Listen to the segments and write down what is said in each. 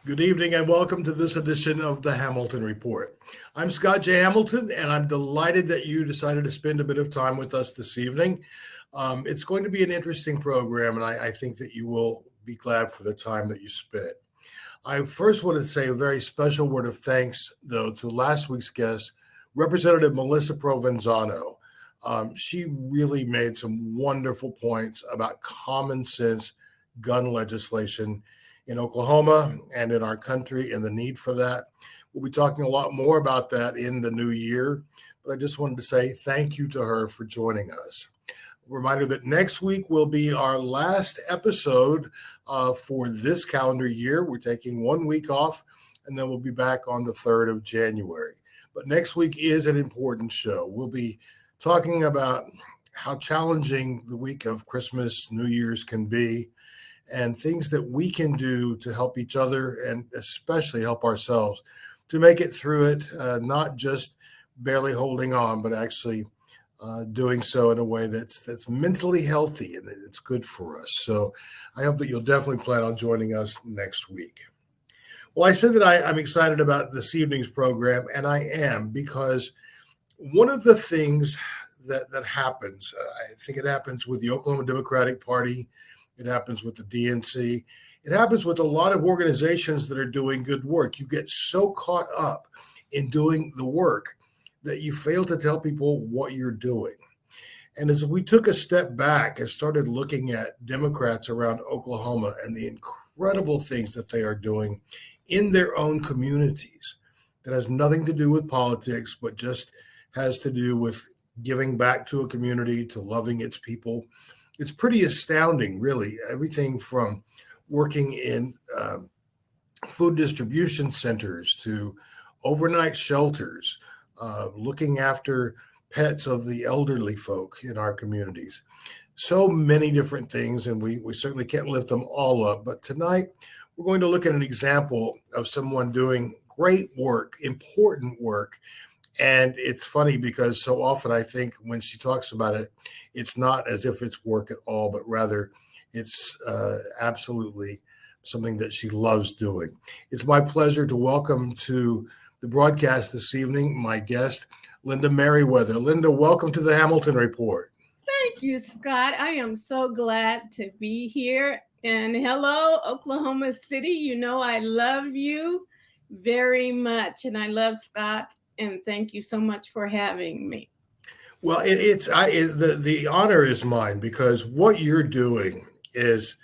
Good evening and welcome to this edition of the Hamilton Report. I'm Scott J. Hamilton, and I'm delighted that you decided to spend a bit of time with us this evening. It's going to be an interesting program, and I think that you will be glad for the time that you spent. I first want to say a very special word of thanks, though, to last week's guest, Representative Melissa Provenzano. She really made some wonderful points about common sense gun legislation in Oklahoma and in our country and the need for that. We'll be talking a lot more about that in the new year, but I just wanted to say thank you to her for joining us. Reminder that next week will be our last episode for this calendar year. We're taking 1 week off, and then we'll be back on the 3rd of January. But next week is an important show. We'll be talking about how challenging the week of Christmas, New Year's can be, and things that we can do to help each other and especially help ourselves to make it through it, not just barely holding on, but actually doing so in a way that's mentally healthy and it's good for us. So I hope that you'll definitely plan on joining us next week. Well, I said that I'm excited about this evening's program, and I am, because one of the things that happens, I think it happens with the Oklahoma Democratic Party, it happens with the DNC. It happens with a lot of organizations that are doing good work. You get so caught up in doing the work that you fail to tell people what you're doing. And as we took a step back and started looking at Democrats around Oklahoma and the incredible things that they are doing in their own communities, that has nothing to do with politics, but just has to do with giving back to a community, to loving its people. It's pretty astounding, really. Everything from working in food distribution centers to overnight shelters, looking after pets of the elderly folk in our communities. So many different things, and we certainly can't lift them all up. But tonight, we're going to look at an example of someone doing great work, important work. And it's funny because so often I think when she talks about it, it's not as if it's work at all, but rather it's absolutely something that she loves doing. It's my pleasure to welcome to the broadcast this evening my guest, Linda Merriweather. Linda, welcome to the Hamilton Report. Thank you, Scott. I am so glad to be here. And hello, Oklahoma City. You know, I love you very much. And I love Scott. And thank you so much for having me. Well, the honor is mine because what you're doing is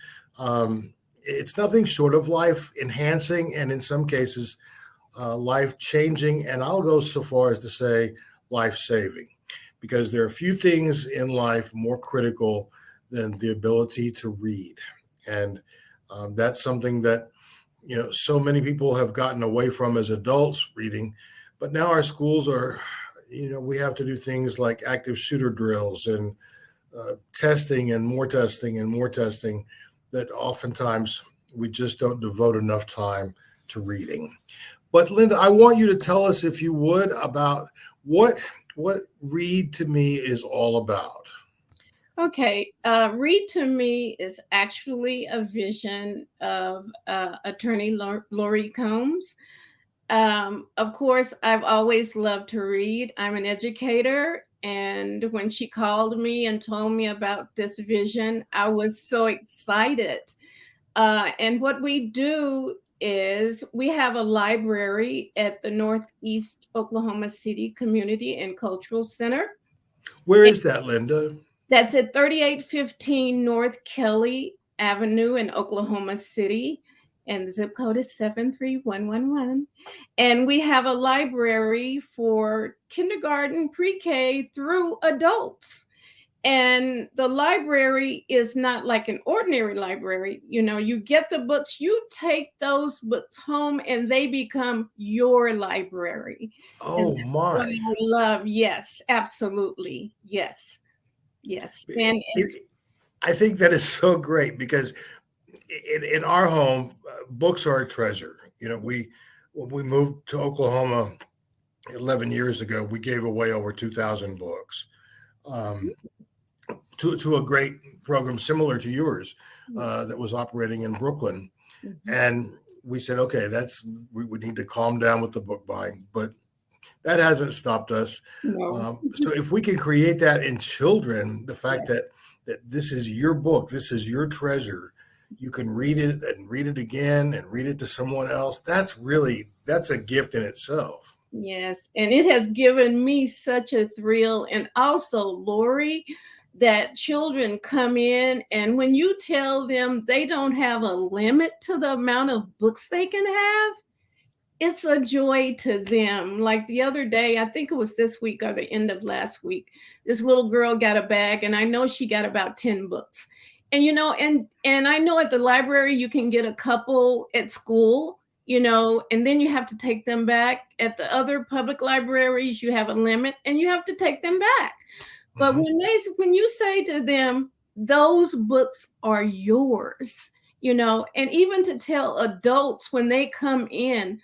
it's nothing short of life enhancing and in some cases life changing. And I'll go so far as to say life saving, because there are few things in life more critical than the ability to read. And that's something that, so many people have gotten away from as adults, reading. But now our schools are, we have to do things like active shooter drills and testing and more testing and more testing that oftentimes we just don't devote enough time to reading. But Linda, I want you to tell us, if you would, about what Read to Me is all about. Okay, Read to Me is actually a vision of attorney Lori Combs. Of course, I've always loved to read. I'm an educator. And when she called me and told me about this vision, I was so excited. And what we do is we have a library at the Northeast Oklahoma City Community and Cultural Center. Where is that, Linda? That's at 3815 North Kelly Avenue in Oklahoma City. And the zip code is 73111. And we have a library for kindergarten, pre-K through adults. And the library is not like an ordinary library. You get the books, you take those books home, and they become your library. Oh, And that's what my. I love. Yes, absolutely. Yes. Yes. And I think that is so great because in our home, books are a treasure. When we moved to Oklahoma 11 years ago, we gave away over 2,000 books to a great program similar to yours that was operating in Brooklyn. And we said, okay, we need to calm down with the book buying, but that hasn't stopped us. No. So if we can create that in children, the fact Yes. that this is your book, this is your treasure, you can read it and read it again and read it to someone else. That's a gift in itself. Yes, and it has given me such a thrill. And also, Lori, that children come in, and when you tell them they don't have a limit to the amount of books they can have, it's a joy to them. Like the other day, I think it was this week or the end of last week, this little girl got a bag, and I know she got about 10 books. And and I know at the library you can get a couple at school, and then you have to take them back. At the other public libraries, you have a limit and you have to take them back. But Mhm. when you say to them, those books are yours, and even to tell adults when they come in,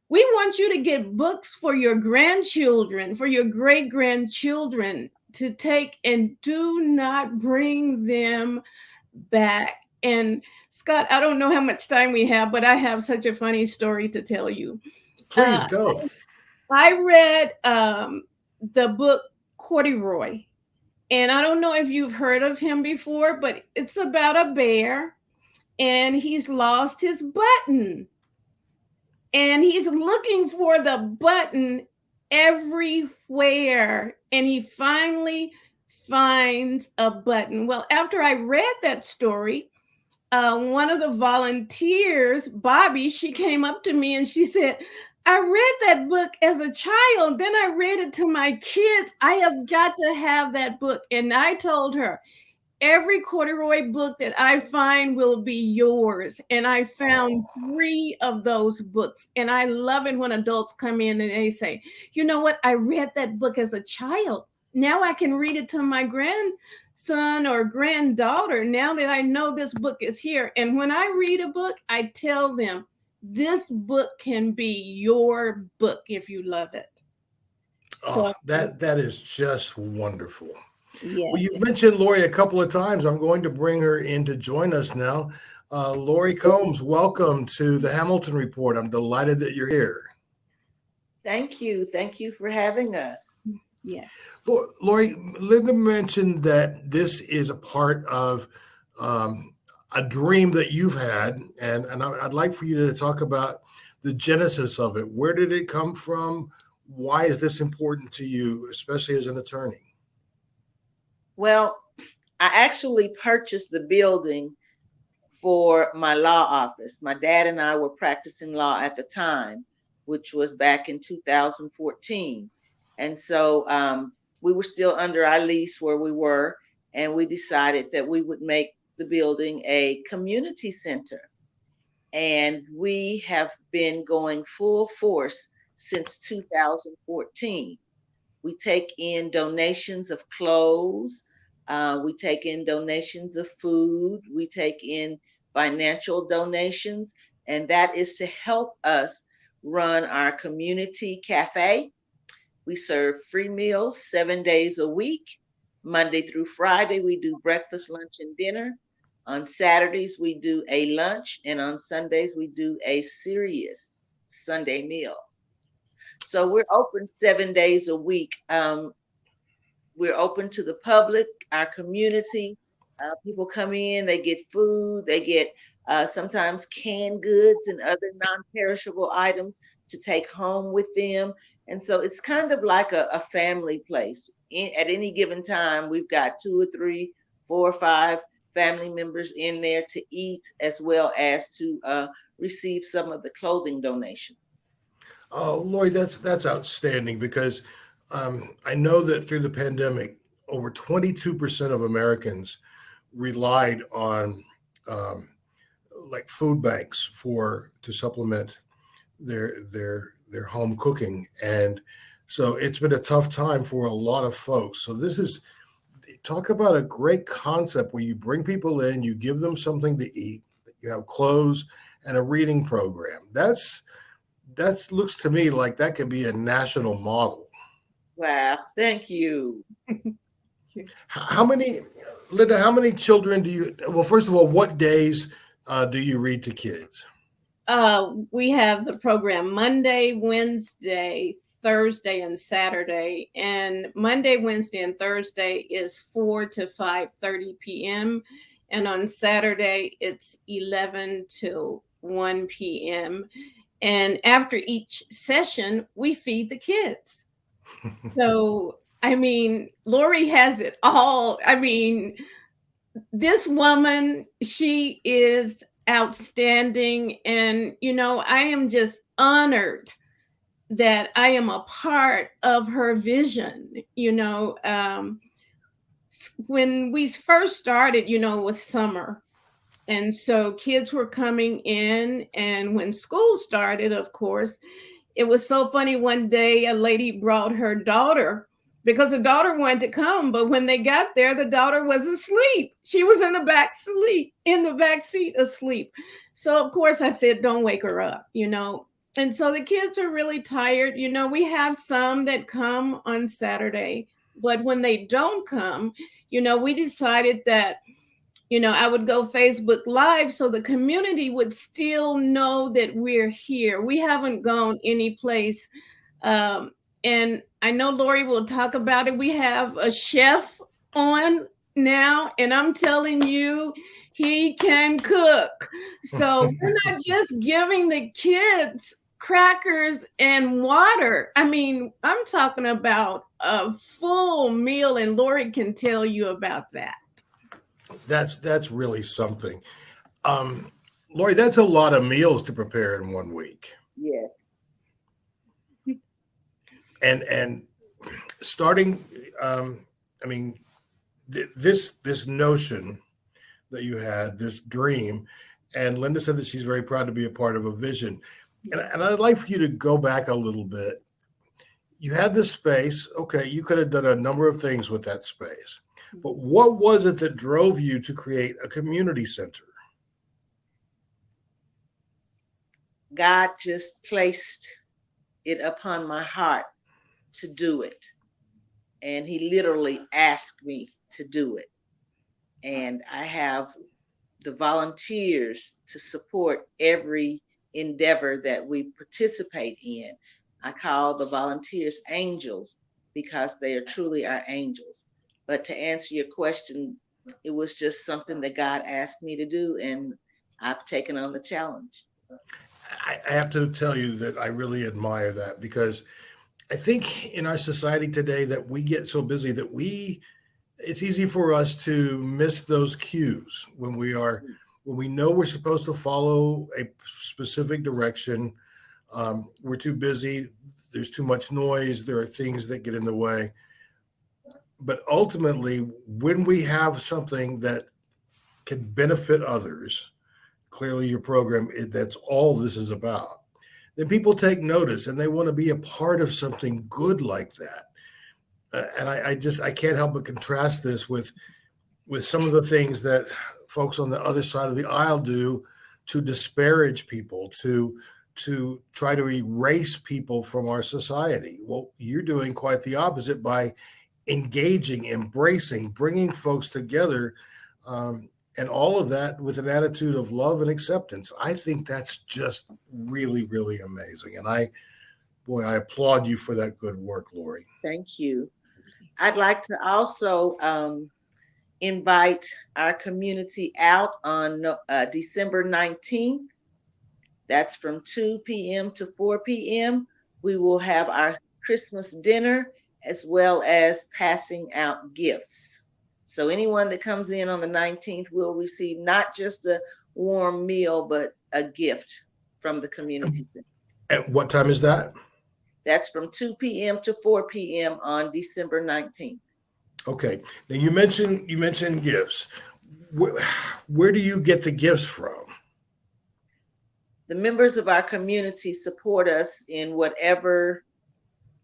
we want you to get books for your grandchildren, for your great grandchildren to take, and do not bring them back. And Scott, I don't know how much time we have, but I have such a funny story to tell you. Please Uh, go. I read the book Corduroy, and I don't know if you've heard of him before, but it's about a bear, and he's lost his button, and he's looking for the button everywhere, and he finally finds a button. Well, after I read that story, one of the volunteers, Bobby, she came up to me and she said, I read that book as a child. Then I read it to my kids. I have got to have that book. And I told her, every corduroy book that I find will be yours. And I found Oh, 3 of those books. And I love it when adults come in and they say, you know what? I read that book as a child. Now I can read it to my grandson or granddaughter now that I know this book is here. And when I read a book, I tell them, this book can be your book if you love it. So, that is just wonderful. Well, yes. you've mentioned Lori a couple of times. I'm going to bring her in to join us now. Lori Combs, welcome to the Hamilton Report. I'm delighted that you're here. Thank you. Thank you for having us. Yes. Lori, Linda mentioned that this is a part of a dream that you've had, and I'd like for you to talk about the genesis of it. Where did it come from? Why is this important to you, especially as an attorney? Well, I actually purchased the building for my law office. My dad and I were practicing law at the time, which was back in 2014. And so we were still under our lease where we were, and we decided that we would make the building a community center. And we have been going full force since 2014. We take in donations of clothes. We take in donations of food. We take in financial donations. And that is to help us run our community cafe. We serve free meals 7 days a week. Monday through Friday, we do breakfast, lunch, and dinner. On Saturdays, we do a lunch. And on Sundays, we do a serious Sunday meal. So we're open 7 days a week. We're open to the public, our community. People come in, they get food, they get sometimes canned goods and other non-perishable items to take home with them. And so it's kind of like a family place. At any given time, we've got 2 or 3, 4 or 5 family members in there to eat, as well as to receive some of the clothing donations. Oh, Lloyd, that's outstanding because I know that through the pandemic, over 22% of Americans relied on like food banks to supplement their home cooking, and so it's been a tough time for a lot of folks. So this is talk about a great concept where you bring people in, you give them something to eat, you have clothes and a reading program. That looks to me like that could be a national model. Wow, thank you. How many, Linda? How many children do you? Well, first of all, what days do you read to kids? We have the program Monday, Wednesday, Thursday, and Saturday. And Monday, Wednesday, and Thursday is 4 to 5:30 p.m. And on Saturday, it's 11 to 1 p.m. And after each session, we feed the kids. So, I mean, Lori has it all. I mean, this woman, she is outstanding. And, I am just honored that I am a part of her vision. When we first started, it was summer. And so kids were coming in. And when school started, of course, it was so funny. One day, a lady brought her daughter because the daughter wanted to come, but when they got there, the daughter was asleep. She was in the back seat asleep. So of course I said, don't wake her up, And so the kids are really tired. We have some that come on Saturday, but when they don't come, we decided that I would go Facebook Live so the community would still know that we're here. We haven't gone any place. And I know Lori will talk about it. We have a chef on now, and I'm telling you, he can cook. So we're not just giving the kids crackers and water. I mean, I'm talking about a full meal, and Lori can tell you about that. That's really something. Lori, that's a lot of meals to prepare in 1 week. Yes. And starting, I mean, this notion that you had, this dream, and Linda said that she's very proud to be a part of a vision. And I'd like for you to go back a little bit. You had this space. Okay, you could have done a number of things with that space. But what was it that drove you to create a community center? God just placed it upon my heart to do it. And he literally asked me to do it. And I have the volunteers to support every endeavor that we participate in. I call the volunteers angels because they are truly our angels. But to answer your question, it was just something that God asked me to do, and I've taken on the challenge. I have to tell you that I really admire that, because I think in our society today that we get so busy that it's easy for us to miss those cues when we know we're supposed to follow a specific direction. We're too busy. There's too much noise. There are things that get in the way. But ultimately, when we have something that can benefit others, clearly your program, that's all this is about, then people take notice and they want to be a part of something good like that. And I can't help but contrast this with some of the things that folks on the other side of the aisle do to disparage people, to try to erase people from our society. Well, you're doing quite the opposite by engaging, embracing, bringing folks together, and all of that with an attitude of love and acceptance. I think that's just really, really amazing. And I applaud you for that good work, Lori. Thank you. I'd like to also invite our community out on December 19th. That's from 2 p.m. to 4 p.m. We will have our Christmas dinner as well as passing out gifts. So anyone that comes in on the 19th will receive not just a warm meal, but a gift from the community center. At what time is that? That's from 2 p.m. to 4 p.m. on December 19th. Okay. Now you mentioned gifts. Where do you get the gifts from? The members of our community support us in whatever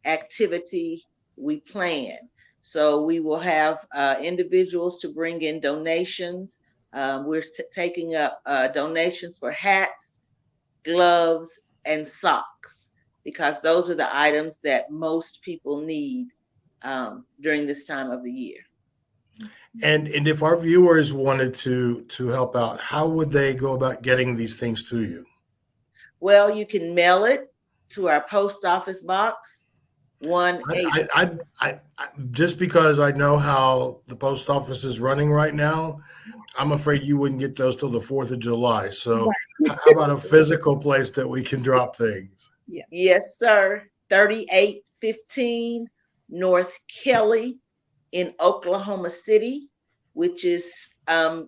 activity we plan. So we will have individuals to bring in donations. We're taking up donations for hats, gloves, and socks, because those are the items that most people need during this time of the year. And if our viewers wanted to help out, how would they go about getting these things to you? Well, you can mail it to our post office box, I just because I know how the post office is running right now, I'm afraid you wouldn't get those till the 4th of July. So how about a physical place that we can drop things? Yeah. Yes, sir. 3815 North Kelly in Oklahoma City, which is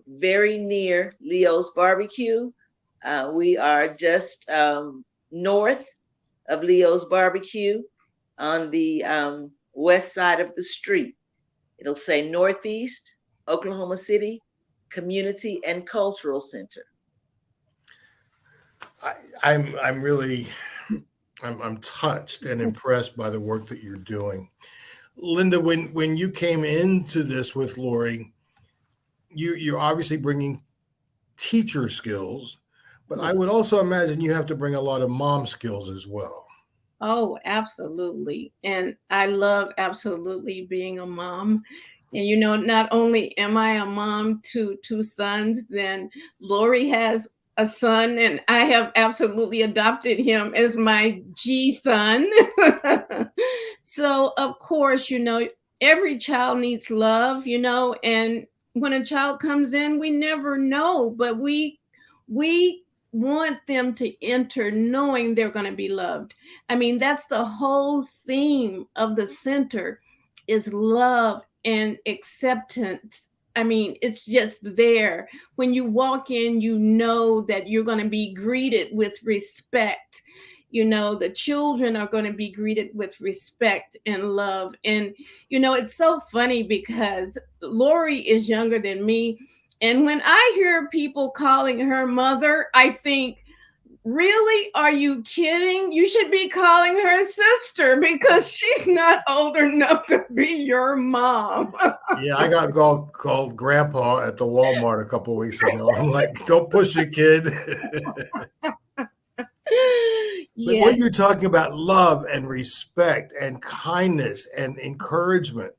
very near Leo's Barbecue. We are just north of Leo's Barbecue on the west side of the street. It'll say Northeast Oklahoma City Community and Cultural Center. I'm really I'm touched and impressed by the work that you're doing. Linda, when you came into this with Lori, you're obviously bringing teacher skills, but I would also imagine you have to bring a lot of mom skills as well. Oh, absolutely. And I love absolutely being a mom. And you know, not only am I a mom to two sons, then Lori has a son, and I have absolutely adopted him as my G son. So, of course, you know, every child needs love, you know, and when a child comes in, we never know, but we want them to enter knowing they're going to be loved. I mean, that's the whole theme of the center is love and acceptance. I mean, it's just there. When you walk in, you know that you're going to be greeted with respect. You know, the children are going to be greeted with respect and love. And, you know, it's so funny because Lori is younger than me. And when I hear people calling her mother, I think, really? Are you kidding? You should be calling her sister because she's not old enough to be your mom. Yeah, I got called grandpa at the Walmart a couple of weeks ago. I'm like, don't push it, kid. But Yes. what you're talking about, love and respect and kindness and encouragement,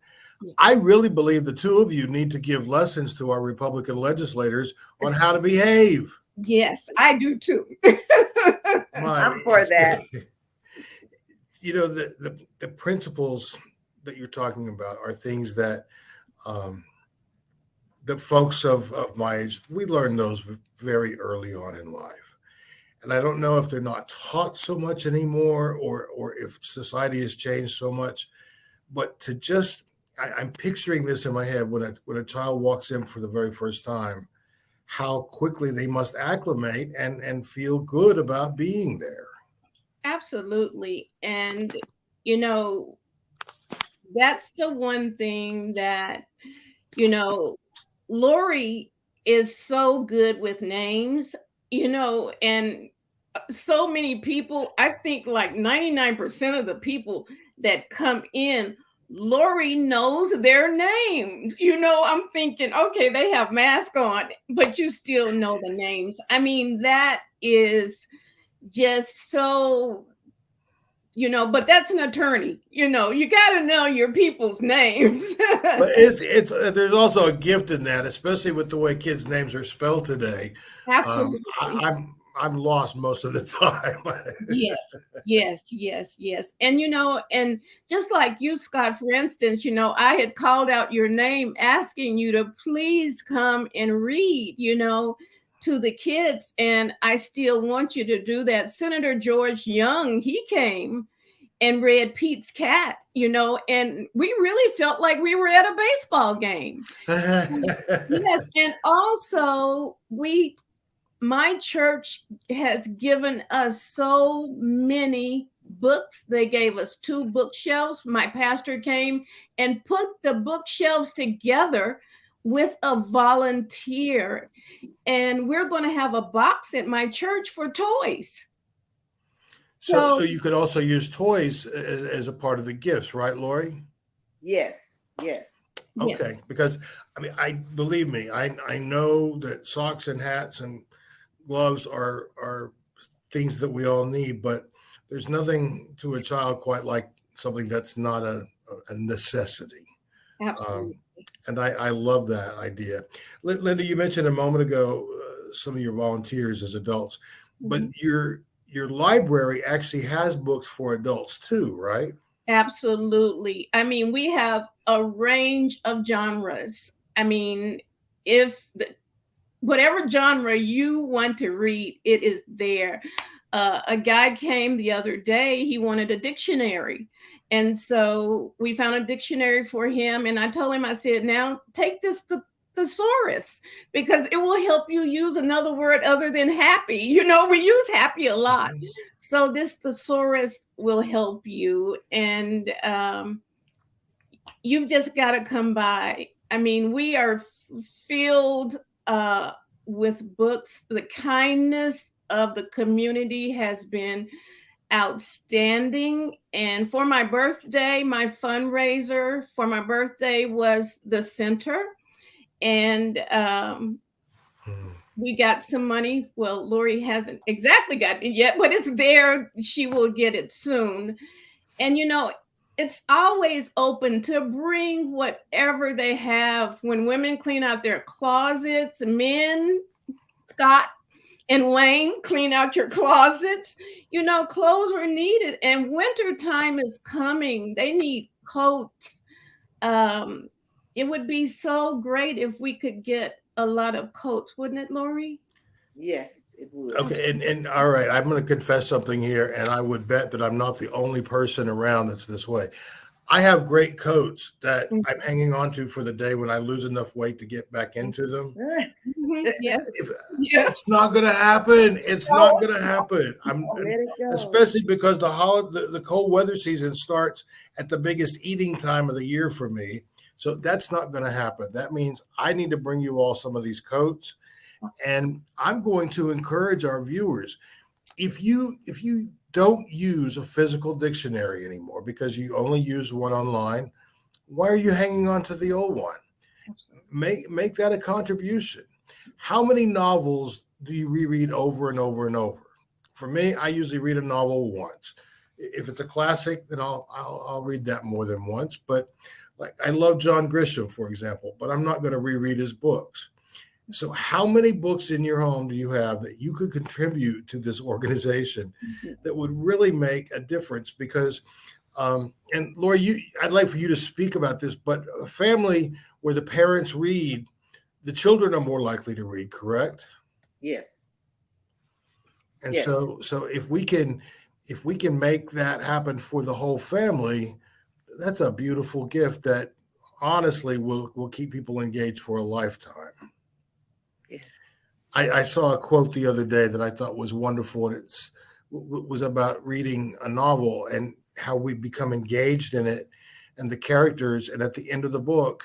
I really believe the two of you need to give lessons to our Republican legislators on how to behave. Yes, I do too. I'm for that. You know, the principles that you're talking about are things that the folks of my age, we learned those very early on in life. And I don't know if they're not taught so much anymore or if society has changed so much, but to just, I'm picturing this in my head when a child walks in for the very first time, how quickly they must acclimate and feel good about being there. Absolutely. And, you know, that's the one thing that, you know, Lori is so good with names, you know, and so many people, I think like 99% of the people that come in, Lori knows their names. You know, I'm thinking, okay, they have masks on, but you still know the names. I mean, that is just so, you know, but that's an attorney. You know, you got to know your people's names. But it's there's also a gift in that, especially with the way kids' names are spelled today. Absolutely. I'm lost most of the time. Yes. And, you know, and just like you, Scott, for instance, you know, I had called out your name asking you to please come and read, you know, to the kids. And I still want you to do that. Senator George Young, he came and read Pete's Cat, you know, and we really felt like we were at a baseball game. Yes. And also my church has given us so many books. They gave us 2 bookshelves. My pastor came and put the bookshelves together with a volunteer. And we're going to have a box at my church for toys. So you could also use toys as a part of the gifts, right, Lori? Yes. Okay, because I mean, believe me, I know that socks and hats and gloves are things that we all need, but there's nothing to a child quite like something that's not a necessity. Absolutely. And I love that idea. Linda, you mentioned a moment ago some of your volunteers as adults, but your library actually has books for adults too, right? Absolutely. I mean, we have a range of genres. I mean, if whatever genre you want to read, it is there. A guy came the other day, he wanted a dictionary. And so we found a dictionary for him. And I told him, I said, now take this thesaurus, because it will help you use another word other than happy. You know, we use happy a lot. So this thesaurus will help you. And you've just got to come by. I mean, we are filled with books. The kindness of the community has been outstanding. And for my birthday, my fundraiser for my birthday was the center. And we got some money. Well, Lori hasn't exactly gotten it yet, but it's there. She will get it soon. And, you know, it's always open to bring whatever they have. When women clean out their closets, men, Scott and Wayne, clean out your closets. You know, clothes are needed, and winter time is coming. They need coats. It would be so great if we could get a lot of coats, wouldn't it, Lori? Yes, it would. Okay, and all right, I'm going to confess something here, and I would bet that I'm not the only person around that's this way. I have great coats that I'm hanging on to for the day when I lose enough weight to get back into them. Yes. It's not going to happen. It's not going to happen. Especially because the cold weather season starts at the biggest eating time of the year for me. So that's not going to happen. That means I need to bring you all some of these coats. And I'm going to encourage our viewers, if you don't use a physical dictionary anymore because you only use one online, why are you hanging on to the old one? Make that a contribution. How many novels do you reread over and over and over? For me, I usually read a novel once. If it's a classic, then I'll read that more than once. But like, I love John Grisham, for example, but I'm not going to reread his books. So how many books in your home do you have that you could contribute to this organization that would really make a difference? Because, and Lori, I'd like for you to speak about this, but a family where the parents read, the children are more likely to read, correct? Yes. And yes. So if we can make that happen for the whole family, that's a beautiful gift that honestly will keep people engaged for a lifetime. I saw a quote the other day that I thought was wonderful, and it was about reading a novel and how we become engaged in it and the characters. And at the end of the book,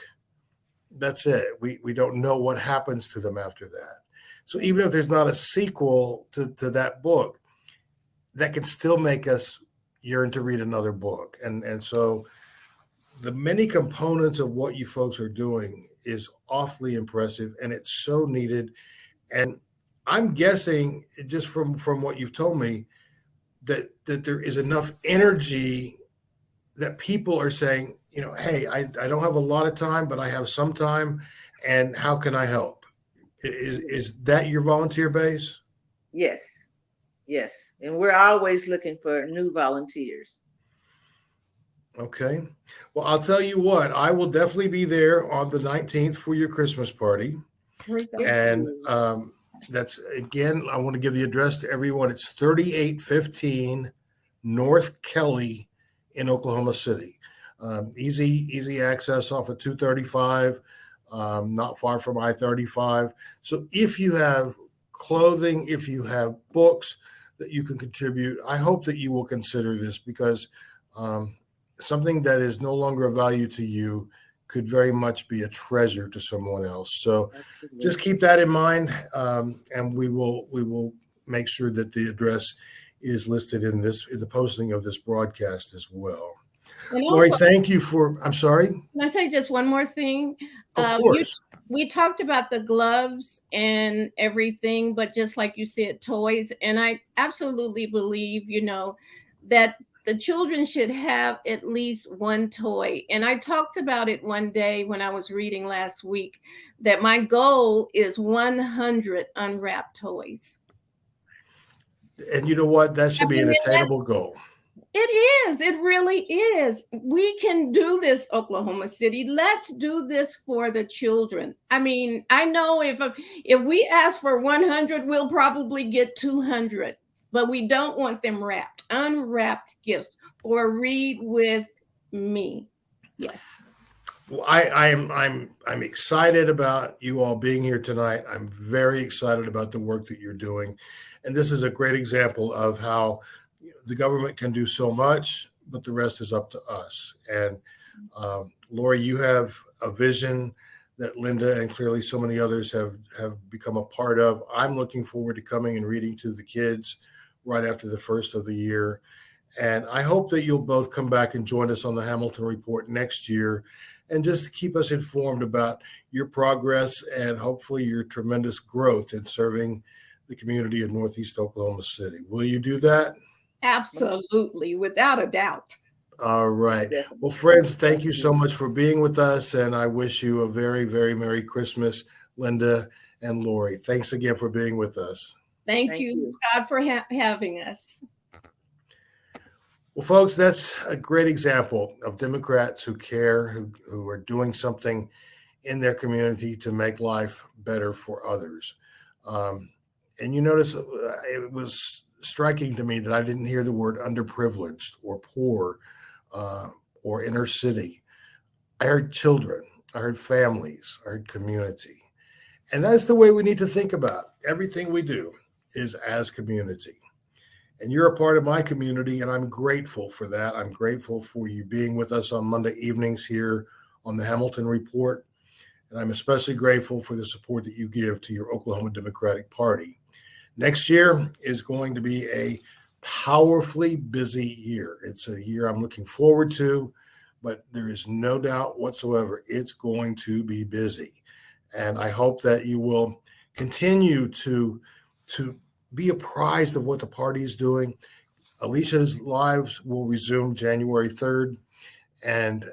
that's it. We don't know what happens to them after that. So even if there's not a sequel to that book, that can still make us yearn to read another book. And so the many components of what you folks are doing is awfully impressive, and it's so needed. And I'm guessing, just from what you've told me, that there is enough energy that people are saying, you know, hey, I don't have a lot of time, but I have some time, and how can I help? Is that your volunteer base? Yes. And we're always looking for new volunteers. Okay. Well, I'll tell you what, I will definitely be there on the 19th for your Christmas party. And that's, again, I want to give the address to everyone. It's 3815 North Kelly in Oklahoma City. Easy access off of 235, not far from I-35. So if you have clothing, if you have books that you can contribute, I hope that you will consider this, because something that is no longer of value to you could very much be a treasure to someone else. So absolutely. Just keep that in mind, and we will make sure that the address is listed in the posting of this broadcast as well. Lori, thank you for. I'm sorry. Can I say just one more thing? Of course. We talked about the gloves and everything, but just like you said, toys, and I absolutely believe, you know, that the children should have at least one toy. And I talked about it one day when I was reading last week, that my goal is 100 unwrapped toys. And you know what? That should be an attainable goal. It is. It really is. We can do this, Oklahoma City. Let's do this for the children. I mean, I know if we ask for 100, we'll probably get 200, but we don't want them wrapped, unwrapped gifts or Read with Me. Yes. Well, I'm excited about you all being here tonight. I'm very excited about the work that you're doing, and this is a great example of how the government can do so much, but the rest is up to us. And Lori, you have a vision that Linda and clearly so many others have become a part of. I'm looking forward to coming and reading to the kids right after the first of the year. And I hope that you'll both come back and join us on the Hamilton Report next year, and just to keep us informed about your progress and hopefully your tremendous growth in serving the community of Northeast Oklahoma City. Will you do that? Absolutely, without a doubt. All right. Well, friends, thank you so much for being with us, and I wish you a very, very Merry Christmas, Linda and Lori. Thanks again for being with us. Thank you, Scott, for having us. Well, folks, that's a great example of Democrats who care, who are doing something in their community to make life better for others. And you notice it was striking to me that I didn't hear the word underprivileged or poor or inner city. I heard children, I heard families, I heard community. And that's the way we need to think about everything we do is as community. And you're a part of my community, and I'm grateful for that. I'm grateful for you being with us on Monday evenings here on the Hamilton Report. And I'm especially grateful for the support that you give to your Oklahoma Democratic Party. Next year is going to be a powerfully busy year. It's a year I'm looking forward to, but there is no doubt whatsoever it's going to be busy. And I hope that you will continue to be apprised of what the party is doing. Alicia's lives will resume January 3rd, and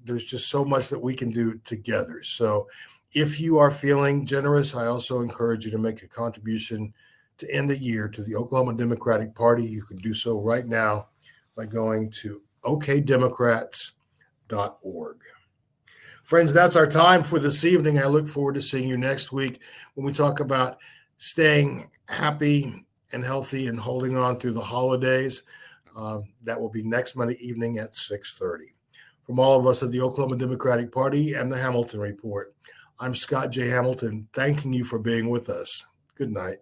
there's just so much that we can do together. So if you are feeling generous, I also encourage you to make a contribution to end the year to the Oklahoma Democratic Party. You can do so right now by going to okdemocrats.org. Friends, that's our time for this evening. I look forward to seeing you next week when we talk about staying happy and healthy and holding on through the holidays. That will be next Monday evening at 6:30. From all of us at the Oklahoma Democratic Party and the Hamilton Report, I'm Scott J. Hamilton, thanking you for being with us. Good night.